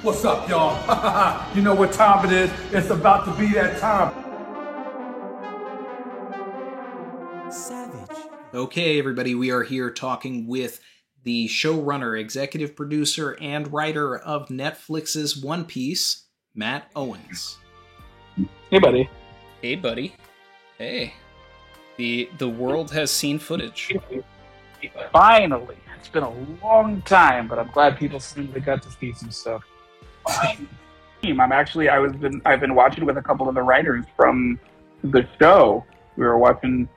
What's up, y'all? You know what time it is? It's about to be that time. Savage. Okay, everybody, we are here talking with the showrunner, executive producer, and writer of Netflix's One Piece, Matt Owens. Hey, buddy. Hey, buddy. Hey. The world has seen footage. Finally. It's been a long time, but I'm glad people finally got to see some stuff. I've been watching with a couple of the writers from the show. We were watching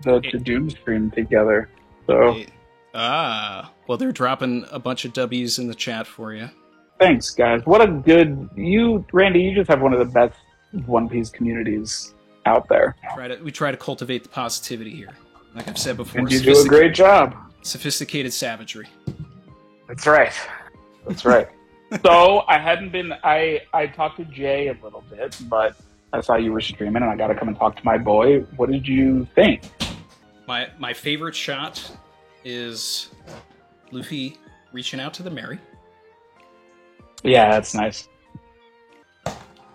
the Doom stream together. So Well, they're dropping a bunch of W's in the chat for you. thanks, guys. What a good Randy. You just have one of the best One Piece communities out there, We try to cultivate the positivity here. Like I've said before, and you do a great job. Sophisticated savagery. That's right. That's right. So I talked to Jay a little bit, but I saw you were streaming, and I got to come and talk to my boy. What did you think? My favorite shot is Luffy reaching out to the Mary. Yeah, that's nice.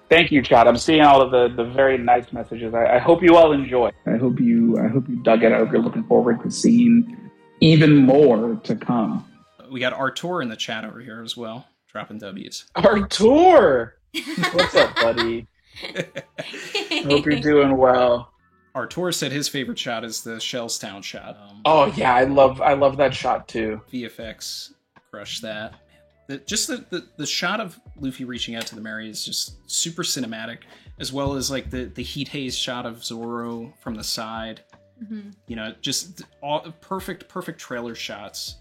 Thank you, chat. I'm seeing all of the very nice messages. I hope you all enjoy. I hope you dug it. I hope you're looking forward to seeing even more to come. We got Artur in the chat over here as well, dropping W's. Artur! What's up, buddy? Hope you're doing well. Artur said his favorite shot is the Shellstown shot. Oh yeah, I love that shot too. VFX crushed that. The shot of Luffy reaching out to the Mary is just super cinematic, as well as like the heat haze shot of Zoro from the side. Mm-hmm. You know, just all perfect trailer shots.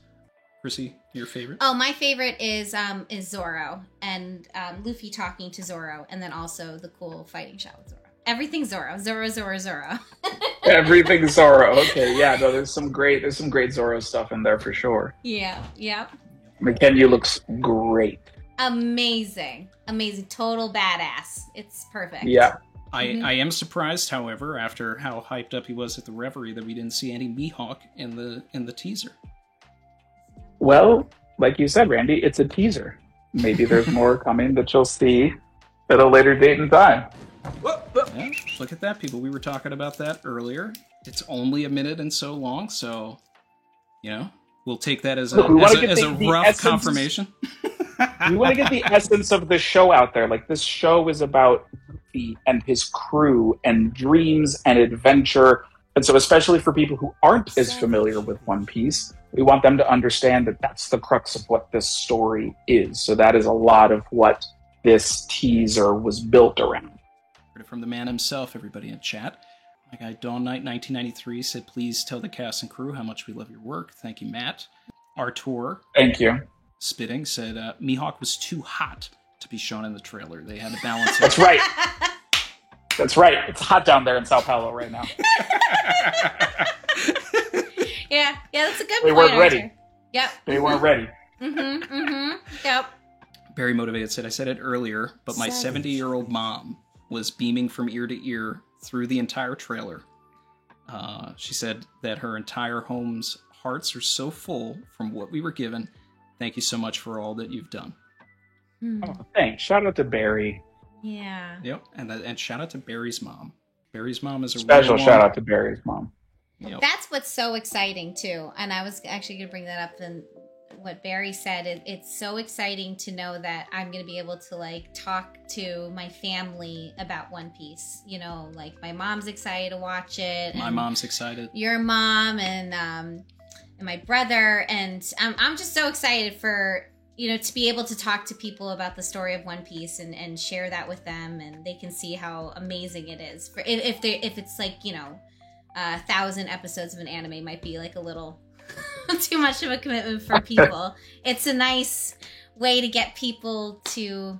Chrissy, your favorite? Oh, my favorite is Zoro and Luffy talking to Zoro, and then also the cool fighting shot with Zoro. Everything Zoro. Zoro. Everything Zoro. Okay, yeah, no, there's some great Zoro stuff in there for sure. Yeah, yep. McKenzie looks great. Amazing. Total badass. It's perfect. Yeah. I am surprised, however, after how hyped up he was at the Reverie, that we didn't see any Mihawk in the teaser. Well, like you said, Randy, it's a teaser. Maybe there's more coming that you'll see at a later date and time. Yeah, look at that, people. We were talking about that earlier. It's only a minute and so long, so, you know, we'll take that as a rough confirmation. We want to get the essence of the show out there. Like, this show is about Luffy and his crew and dreams and adventure. And so especially for people who aren't as familiar with One Piece, we want them to understand that that's the crux of what this story is. So that is a lot of what this teaser was built around. Heard it from the man himself, everybody in chat. My guy Dawn Knight 1993 said, please tell the cast and crew how much we love your work. Thank you, Matt. Artur. Thank you. Spitting said, Mihawk was too hot to be shown in the trailer. They had to balance it. That's right. That's right. It's hot down there in Sao Paulo right now. Yeah, that's a good point. They weren't ready. Arthur. Yep. They weren't ready. Yep. Very motivated said, I said it earlier, but my 70-year-old mom was beaming from ear to ear through the entire trailer. She said that her entire home's hearts are so full from what we were given. Thank you so much for all that you've done. Oh, thanks. Shout out to Barry. Yeah. Yep, and shout out to Barry's mom. Barry's mom is a special shout out to Barry's mom. Yep. That's what's so exciting too, and I was actually going to bring that up. And what Barry said, it's so exciting to know that I'm going to be able to like talk to my family about One Piece. You know, like my mom's excited to watch it. My mom's excited. Your mom and my brother, and I'm just so excited for, you know, to be able to talk to people about the story of One Piece and share that with them, and they can see how amazing it is. For if it's like, you know, 1,000 episodes of an anime might be like a little too much of a commitment for people. It's a nice way to get people to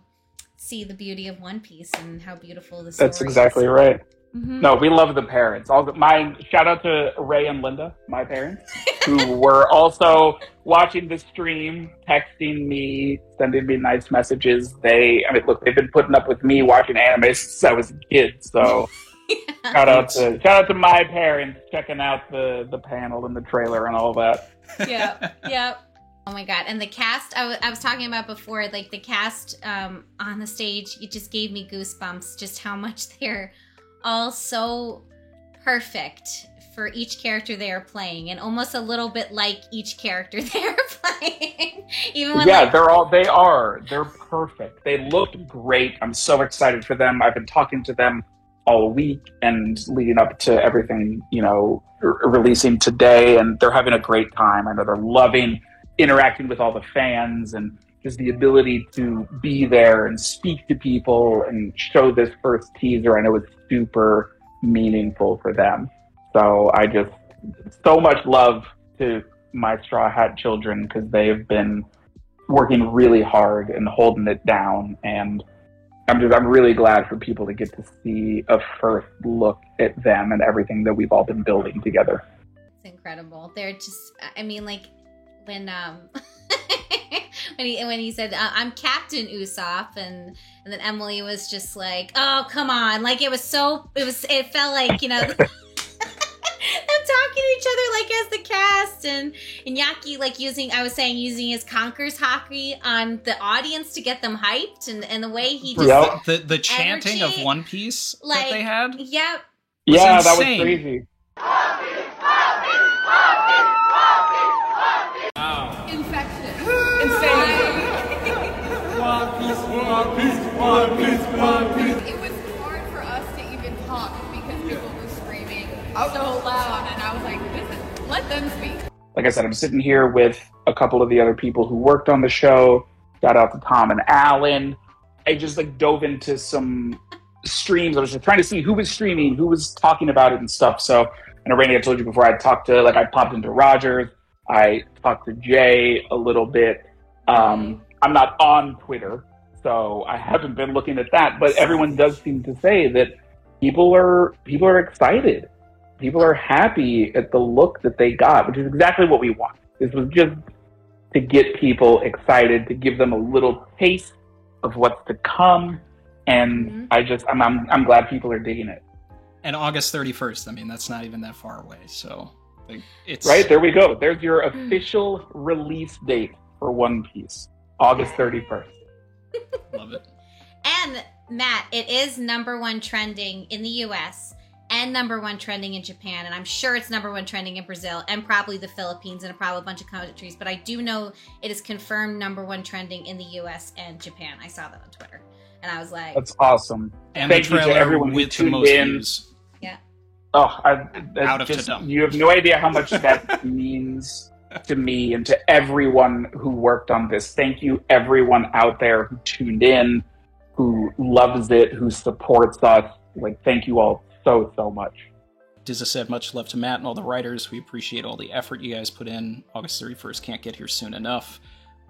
see the beauty of One Piece and how beautiful the story is. That's exactly right. Mm-hmm. No, we love the parents. Shout out to Ray and Linda, my parents, who were also watching the stream, texting me, sending me nice messages. They've been putting up with me watching anime since I was a kid. So shout out to my parents checking out the panel and the trailer and all that. Yeah. Oh my god! And the cast I was talking about before, like the cast on the stage, it just gave me goosebumps. Just how much they're all so perfect for each character they are playing, and almost a little bit like each character they're playing. Even when they're perfect. They looked great. I'm so excited for them. I've been talking to them all week and leading up to everything, releasing today, and they're having a great time. I know they're loving interacting with all the fans, and just the ability to be there and speak to people and show this first teaser. I know it's super meaningful for them. So I just, so much love to my Straw Hat children, because they've been working really hard and holding it down. And I'm really glad for people to get to see a first look at them and everything that we've all been building together. It's incredible. They're just, I mean, like when when he said I'm Captain Usopp, and then Emily was just like, oh come on, like it felt like them talking to each other like as the cast, and Yaki like using his Conqueror's hockey on the audience to get them hyped, and the way he just the chanting of One Piece that they had. Yep. Yeah, that was crazy. One Piece. It was hard for us to even talk because people were screaming so loud, and I was like, let them speak. Like I said, I'm sitting here with a couple of the other people who worked on the show. Shout out to Tom and Alan. I just dove into some streams. I was just trying to see who was streaming, who was talking about it and stuff. So, and Rainey, I told you before, I popped into Rogers. I talked to Jay a little bit. I'm not on Twitter, so I haven't been looking at that. But everyone does seem to say that people are excited. People are happy at the look that they got, which is exactly what we want. This was just to get people excited, to give them a little taste of what's to come. And I'm glad people are digging it. And August 31st, I mean, that's not even that far away. So it's right, there we go. There's your official release date for One Piece, August 31st. Love it. And Matt, it is #1 trending in the US and #1 trending in Japan, and I'm sure it's #1 trending in Brazil and probably the Philippines and probably a bunch of countries, but I do know it is confirmed #1 trending in the US and Japan. I saw that on Twitter, and I was like, that's awesome. And Thank the trailer you to everyone with who the tuned most in. views. yeah. Oh, Out of Tadum. You have no idea how much that means to me and to everyone who worked on this. Thank you, everyone out there who tuned in, who loves it, who supports us. Thank you all so much. As I said, much love to Matt and all the writers. We appreciate all the effort you guys put in. August 31st can't get here soon enough.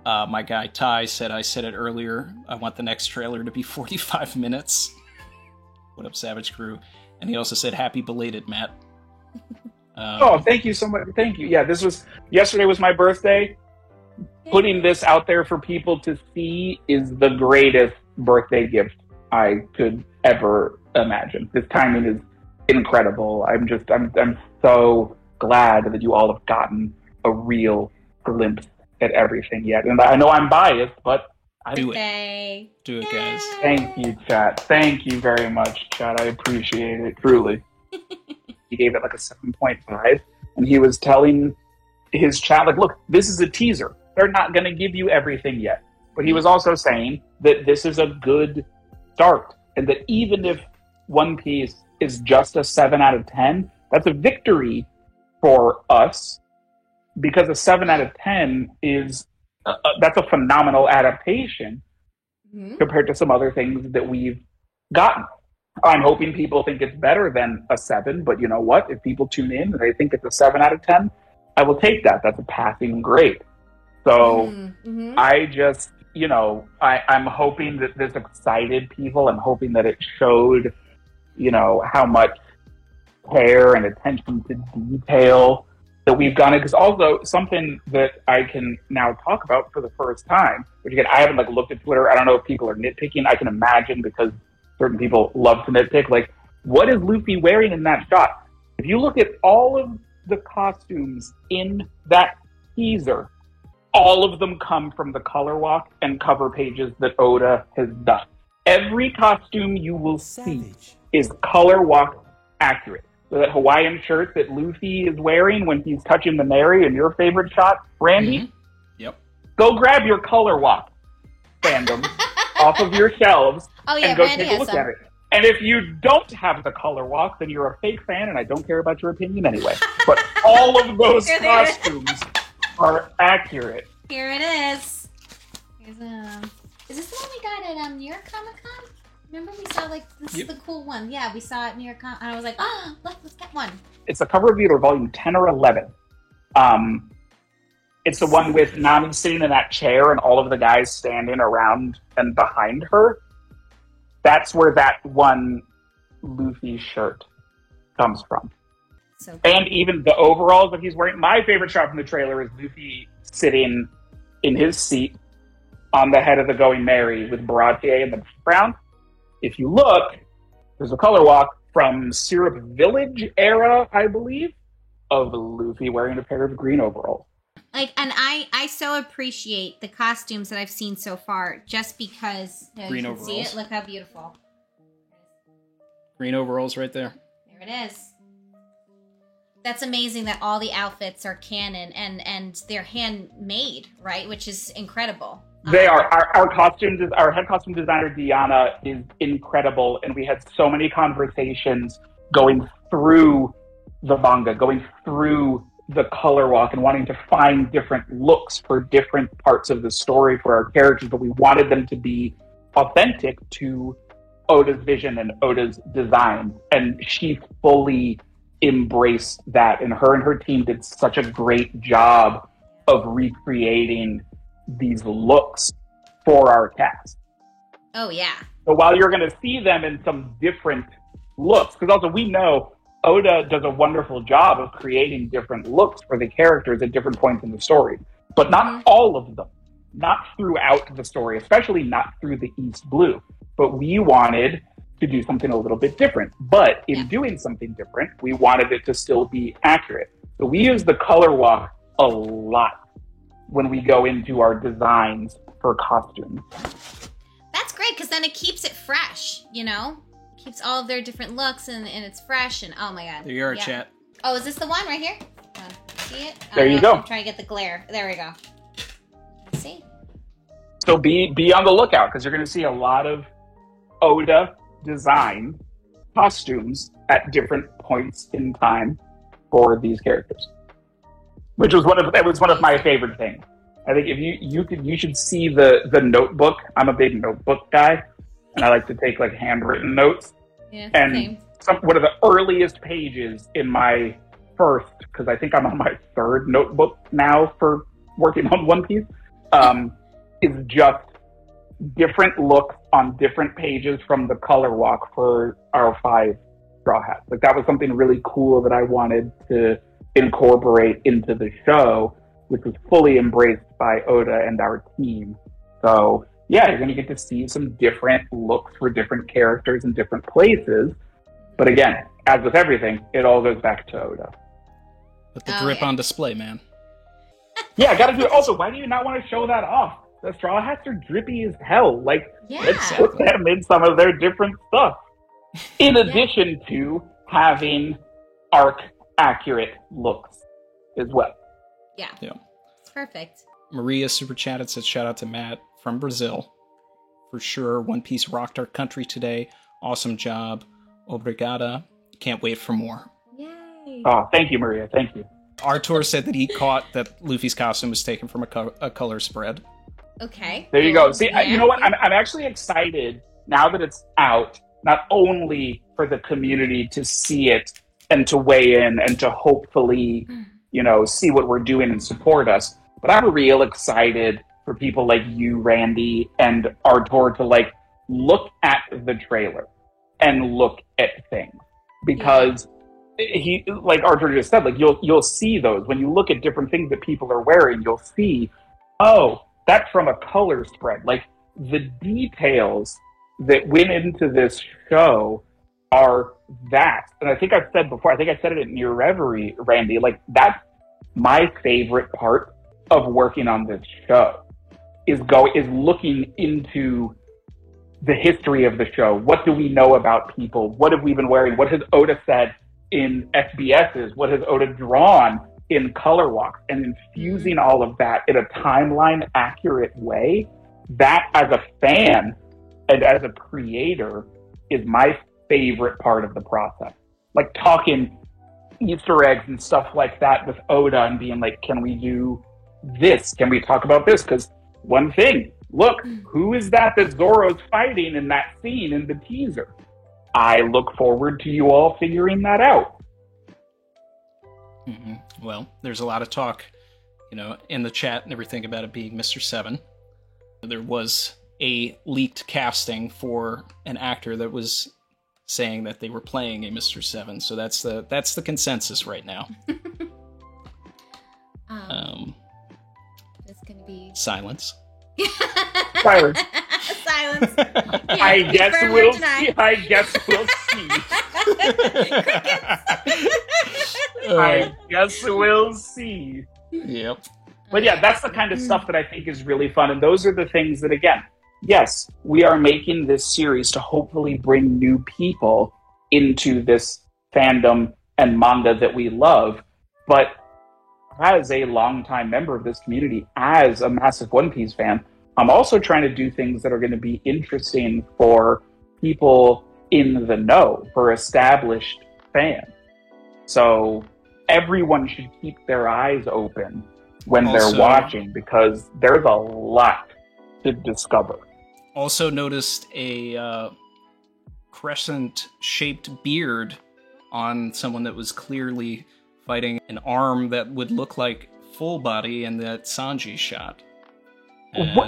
My guy Ty said, I said it earlier, I want the next trailer to be 45 minutes. What up, Savage Crew? And he also said, happy belated, Matt. Thank you so much. Thank you. Yeah, yesterday was my birthday. Putting this out there for people to see is the greatest birthday gift I could ever imagine. This timing is incredible. I'm so glad that you all have gotten a real glimpse at everything yet. And I know I'm biased, but Do it, guys. Thank you, chat. Thank you very much, chat. I appreciate it, truly. He gave it a 7.5, and he was telling his chat, look, this is a teaser. They're not going to give you everything yet. But he was also saying that this is a good start, and that even if One Piece is just a 7 out of 10, that's a victory for us, because a 7 out of 10 is that's a phenomenal adaptation compared to some other things that we've gotten. I'm hoping people think it's better than a 7, but you know what? If people tune in and they think it's a 7 out of 10, I will take that. That's a passing grade. So I just, I'm hoping that this excited people. I'm hoping that it showed, how much care and attention to detail that we've gone in. Because also something that I can now talk about for the first time, which again, I haven't looked at Twitter. I don't know if people are nitpicking. I can imagine, because certain people love to nitpick. What is Luffy wearing in that shot? If you look at all of the costumes in that teaser, all of them come from the color walk and cover pages that Oda has done. Every costume you will see Savage. is color walk accurate. So that Hawaiian shirt that Luffy is wearing when he's touching the Mary in your favorite shot, Randy, Mhm. Yep. go grab your color walk fandom off of your shelves Oh yeah, and go Randy take a has look some. at it. And if you don't have the color walk, then you're a fake fan, and I don't care about your opinion anyway. But all of those Here they are. costumes are accurate. Here it is. Here's is this the one we got at New York Comic Con? Remember we saw like this Yep. is the cool one. Yeah, we saw it at New York Comic Con. And I was like, oh, let's get one. It's the cover of either volume 10 or 11. It's the one with Nami sitting in that chair and all of the guys standing around and behind her. That's where that one Luffy shirt comes from. So And even the overalls that he's wearing. My favorite shot from the trailer is Luffy sitting in his seat on the head of the Going Merry with Baratie in the background. If you look, there's a color walk from Syrup Village era, I believe, of Luffy wearing a pair of green overalls. like, and I so appreciate the costumes that I've seen so far, just because Green you can see overalls. it. Look how beautiful. Green overalls right there. There it is. That's amazing that all the outfits are canon and they're handmade, right? Which is incredible. They are. Our head costume designer, Diana, is incredible, and we had so many conversations going through the manga, going through the color walk, and wanting to find different looks for different parts of the story for our characters, but we wanted them to be authentic to Oda's vision and Oda's design, and she fully embraced that, and her team did such a great job of recreating these looks for our cast. Oh yeah. So while you're going to see them in some different looks, because also we know Oda does a wonderful job of creating different looks for the characters at different points in the story, but not all of them, not throughout the story, especially not through the East Blue. But we wanted to do something a little bit different. But in doing something different, we wanted it to still be accurate. So we use the color walk a lot when we go into our designs for costumes. That's great because then it keeps it fresh, you know? It keeps all of their different looks and it's fresh and oh my god. There you are, Yeah. chat. Oh, is this the one right here? See it? There you go. I'm trying to get the glare. There we go. See? So be on the lookout, because you're going to see a lot of Oda design costumes at different points in time for these characters, which was one of my favorite things. I think if you should see the notebook. I'm a big notebook guy, and I like to take like handwritten notes. Yeah, And same. one of the earliest pages in my first, because I think I'm on my third notebook now for working on One Piece, is just different looks on different pages from the color walk for our 5 Straw Hats. Like that was something really cool that I wanted to incorporate into the show, which was fully embraced by Oda and our team. So yeah, you're going to get to see some different looks for different characters in different places. But again, as with everything, it all goes back to Oda. Put the Oh, drip yeah. on display, man. Yeah, got to do it. Also, why do you not want to show that off? The Straw Hats are drippy as hell. Like, Yeah. let's put them in some of their different stuff. In addition to having arc-accurate looks as well. Yeah. Yeah. It's perfect. Maria super chatted, said shout out to Matt from Brazil. For sure, One Piece rocked our country today. Awesome job. Obrigada. Can't wait for more. Yay. Oh, thank you, Maria. Thank you. Artur said that he caught that Luffy's costume was taken from a color spread. Okay. There you go. See, Yeah. you know what? I'm actually excited now that it's out, not only for the community to see it and to weigh in and to hopefully, see what we're doing and support us, but I'm real excited for people like you, Randy, and Artur to look at the trailer and look at things, because he, like Artur just said, you'll see those when you look at different things that people are wearing. You'll see, oh, that's from a color spread. Like the details that went into this show are vast. And I think I've said before, I think I said it in your reverie, Randy, like that's my favorite part of working on this show is looking into the history of the show. What do we know about people? What have we been wearing? What has Oda said in SBSs? What has Oda drawn in color walks? And infusing all of that in a timeline accurate way, that as a fan and as a creator is my favorite part of the process. Like talking Easter eggs and stuff like that with Oda and being like, can we do this? Can we talk about this? Because one thing, look, who is that Zoro's fighting in that scene in the teaser? I look forward to you all figuring that out. Mm-hmm. Well, there's a lot of talk, in the chat and everything about it being Mr. Seven. There was a leaked casting for an actor that was saying that they were playing a Mr. Seven, so that's the consensus right now. It's gonna be silence. Silence. Silence. I guess we'll see. I guess we'll see. Yep. But yeah, that's the kind of stuff that I think is really fun. And those are the things that, again, yes, we are making this series to hopefully bring new people into this fandom and manga that we love. But as a longtime member of this community, as a massive One Piece fan, I'm also trying to do things that are going to be interesting for people in the know, for established fans. So everyone should keep their eyes open when they're watching, because there's a lot to discover. Also noticed a crescent-shaped beard on someone that was clearly fighting an arm that would look like full body in that Sanji shot.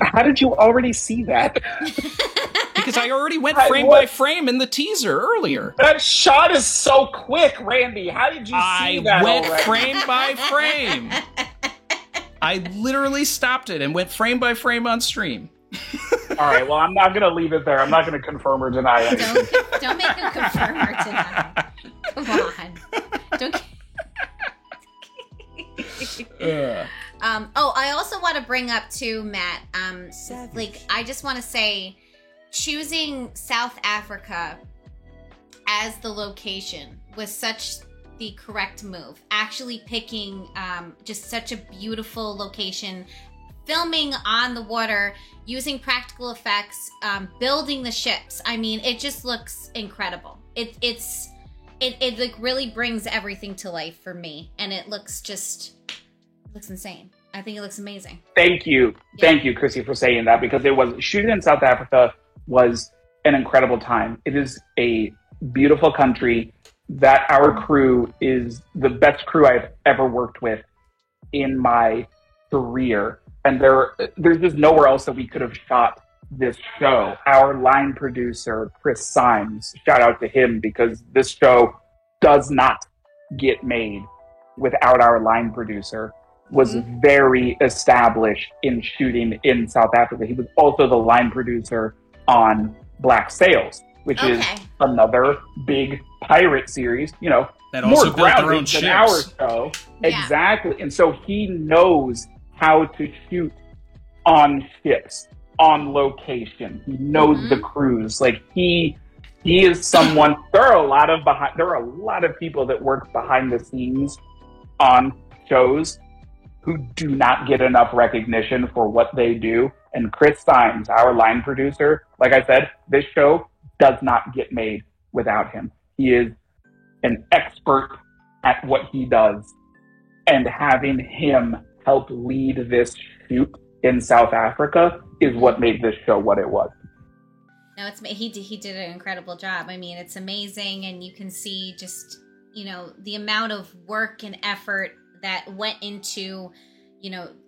How did you already see that? Because I already went frame by frame in the teaser earlier. That shot is so quick, Randy. How did you see that I went already? frame by frame. I literally stopped it and went frame by frame on stream. All right, well, I'm not going to leave it there. I'm not going to confirm or deny it. Don't make him confirm or deny. Come on. Don't. I also want to bring up too, Matt. I just want to say, choosing South Africa as the location was such the correct move. Actually picking just such a beautiful location, filming on the water, using practical effects, building the ships. I mean, it just looks incredible. It like really brings everything to life for me, and it looks insane. I think it looks amazing. Thank you, Chrissy, for saying that, because shooting in South Africa was an incredible time. It is a beautiful country. That our crew is the best crew I've ever worked with in my career. And there's just nowhere else that we could have shot this show. Our line producer, Chris Symes, shout out to him, because this show does not get made without our line producer, was very established in shooting in South Africa. He was also the line producer on Black Sails, which is another big pirate series, that also more built their own grounded ships. than our show. Yeah. Exactly. And so he knows how to shoot on ships, on location. He knows the crews. Like he is someone. There are a lot of people that work behind the scenes on shows who do not get enough recognition for what they do. And Chris Symes, our line producer, like I said, this show does not get made without him. He is an expert at what he does. And having him help lead this shoot in South Africa is what made this show what it was. No, he did an incredible job. I mean, it's amazing, and you can see just, the amount of work and effort that went into,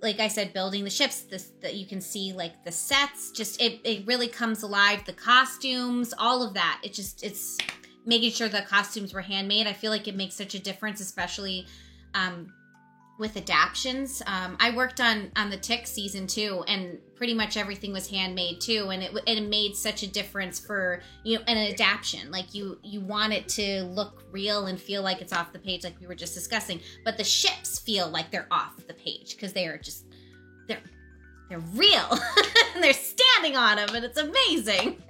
like I said, building the ships. That you can see, like, the sets. Just it really comes alive. The costumes, all of that. It's making sure the costumes were handmade. I feel like it makes such a difference, especially with adaptions. I worked on the Tick season 2, and pretty much everything was handmade too, and it made such a difference for an adaptation. Like you want it to look real and feel like it's off the page, like we were just discussing, but the ships feel like they're off the page because they are just they're real. And they're standing on them, and it's amazing.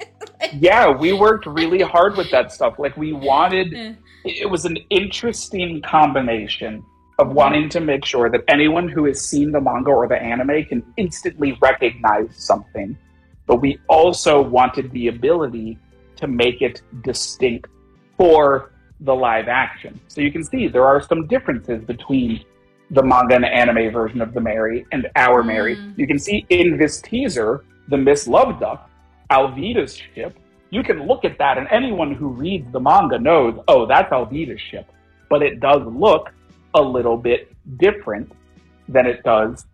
Yeah, we worked really hard with that stuff. Like, we wanted, it was an interesting combination of wanting to make sure that anyone who has seen the manga or the anime can instantly recognize something. But we also wanted the ability to make it distinct for the live action. So you can see there are some differences between the manga and anime version of the Mary and our Mary. You can see in this teaser, the Miss Love Duck, Alvida's ship. You can look at that, and anyone who reads the manga knows, oh, that's Alvida's ship. But it does look a little bit different than it does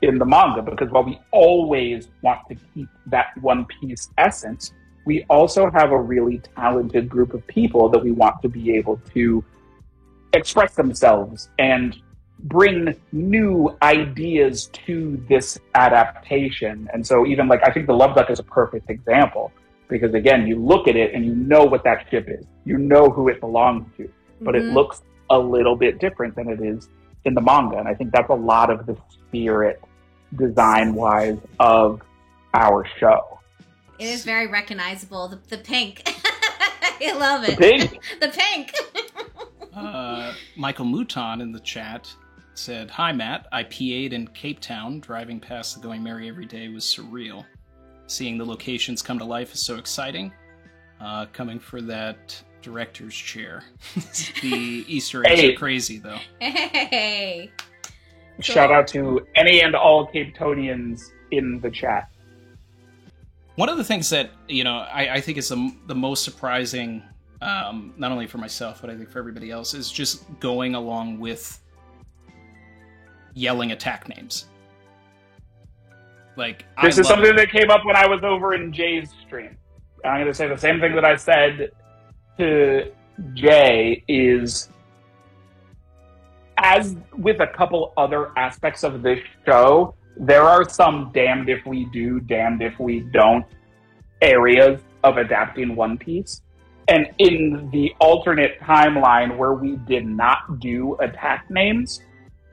in the manga, because while we always want to keep that One Piece essence, we also have a really talented group of people that we want to be able to express themselves and bring new ideas to this adaptation. And so even like, I think the Love Duck is a perfect example, because again, you look at it and you know what that ship is. You know who it belongs to, but it looks a little bit different than it is in the manga. And I think that's a lot of the spirit design-wise of our show. It is very recognizable. The pink. I love it. The pink? The pink. Michael Mouton in the chat said, "Hi, Matt. I PA'd in Cape Town. Driving past the Going Merry every day was surreal. Seeing the locations come to life is so exciting. Coming for that director's chair." The Easter eggs are crazy, though. Hey. Shout out to any and all Cape Townians in the chat. One of the things that, you know, I think is the most surprising, not only for myself, but I think for everybody else, is just going along with yelling attack names. Like, this is something that came up when I was over in Jay's stream. I'm going to say the same thing that I said to Jay is, as with a couple other aspects of this show, there are some damned if we do, damned if we don't areas of adapting One Piece. And in the alternate timeline where we did not do attack names,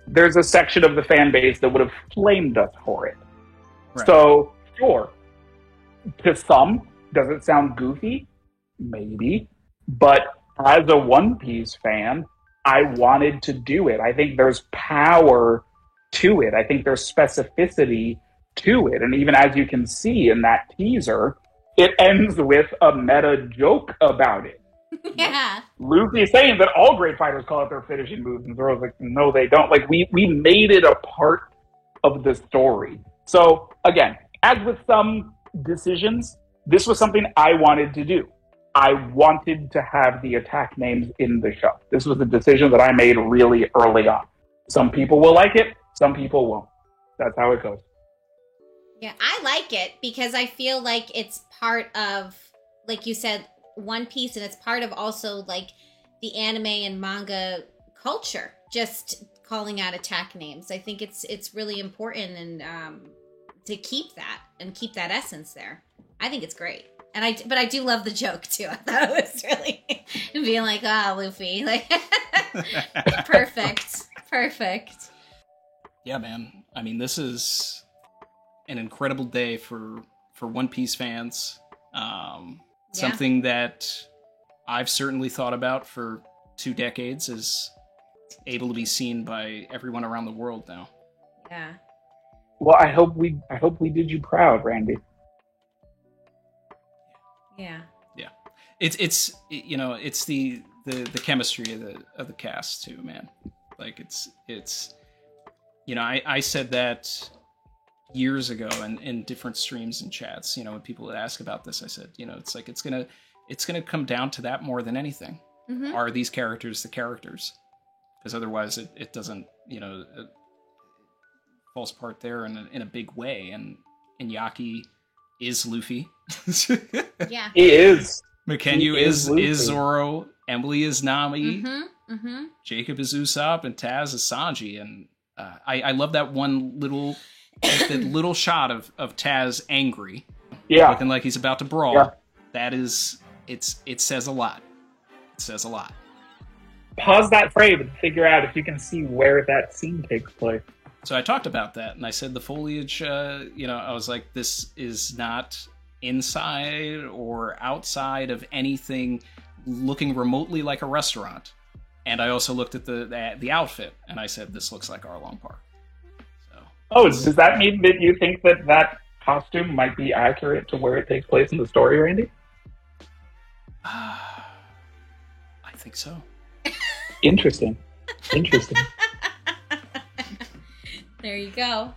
there's a section of the fan base that would have flamed us for it. Right. So, sure, to some, does it sound goofy? Maybe. But as a One Piece fan, I wanted to do it. I think there's power to it. I think there's specificity to it. And even as you can see in that teaser, it ends with a meta joke about it. Yeah. Luffy saying that all great fighters call out their finishing moves, and Zoro's like, no, they don't. Like, we made it a part of the story. So, again, as with some decisions, this was something I wanted to do. I wanted to have the attack names in the show. This was a decision that I made really early on. Some people will like it, some people won't. That's how it goes. Yeah, I like it because I feel like it's part of, like you said, One Piece, and it's part of also like the anime and manga culture, just calling out attack names. I think it's really important and to keep that and keep that essence there. I think it's great. But I do love the joke too. I thought it was really being like, Luffy, like perfect. Yeah, man. I mean, this is an incredible day for One Piece fans. Something that I've certainly thought about for 2 decades is able to be seen by everyone around the world now. Yeah. Well, I hope we did you proud, Randy. Yeah. Yeah. It's you know, it's the chemistry of the cast too, man. Like it's you know, I said that years ago in different streams and chats, you know, when people would ask about this, I said, you know, it's like it's gonna come down to that more than anything. Mm-hmm. Are these characters the characters? Because otherwise it doesn't, you know, it falls apart there in a big way. And Iñaki is Luffy. Yeah. He is. Mackenyu is Zoro. Emily is Nami. Mm-hmm. Mm-hmm. Jacob is Usopp, and Taz is Sanji. And I love that one little that little shot of Taz angry, looking like he's about to brawl. Yeah. That is, it says a lot. It says a lot. Pause that frame and figure out if you can see where that scene takes place. So I talked about that, and I said the foliage, I was like, this is not inside or outside of anything looking remotely like a restaurant. And I also looked at the outfit, and I said, this looks like Arlong Park. So. Oh, does that mean that you think that costume might be accurate to where it takes place in the story, Randy? I think so. Interesting. There you go.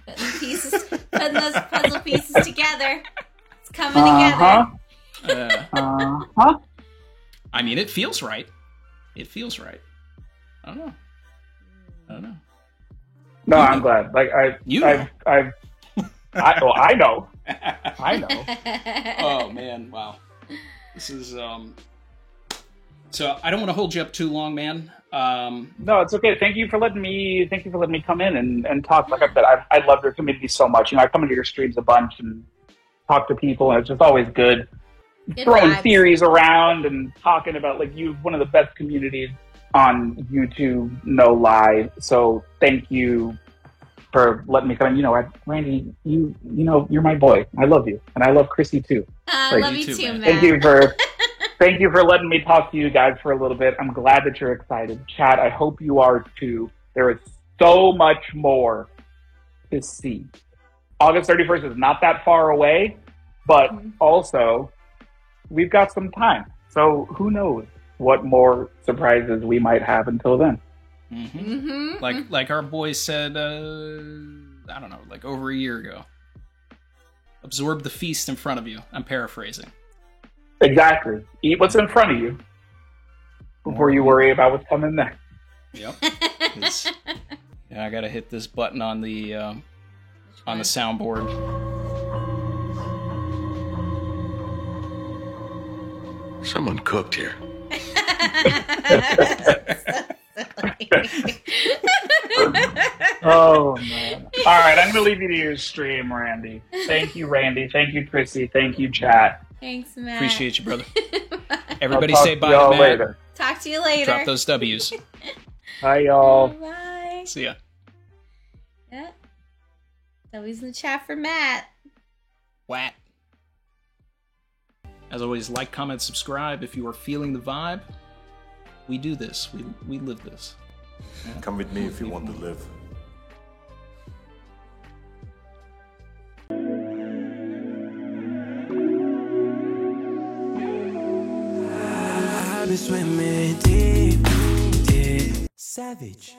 Putting those puzzle pieces together. It's coming together. I mean, it feels right. I don't know. No, I'm glad. Like I know. Oh man, wow. This is So I don't want to hold you up too long, man. No, it's okay. Thank you for letting me come in and talk. Like I said, I love your community so much. I come into your streams a bunch and talk to people, and it's just always good throwing vibes. theories around and talking about, like, you have one of the best communities on YouTube, no lie. So thank you for letting me come in. Randy, you're my boy. I love you, and I love Chrissy too. I Like, love you you too, too, man. Matt. Thank you for letting me talk to you guys for a little bit. I'm glad that you're excited. Chad, I hope you are too. There is so much more to see. August 31st is not that far away, but also we've got some time. So who knows what more surprises we might have until then. Like our boy said, I don't know, like over a year ago. Absorb the feast in front of you. I'm paraphrasing. Exactly. Eat what's in front of you before you worry about what's coming next. Yep. Yeah, I gotta hit this button on the soundboard. Someone cooked here. Oh, man. All right, I'm going to leave you to your stream, Randy. Thank you, Randy. Thank you, Chrissy. Thank you, chat. Thanks, Matt. Appreciate you, brother. Everybody I'll say talk bye to y'all to Matt. later. Talk to you later. Drop those W's. Bye, y'all. Bye. See ya. Yeah. W's in the chat for Matt. Whack. As always, like, comment, subscribe if you are feeling the vibe. We do this. We live this. Come with me if you want to live. I've been swimming deep, deep. Savage.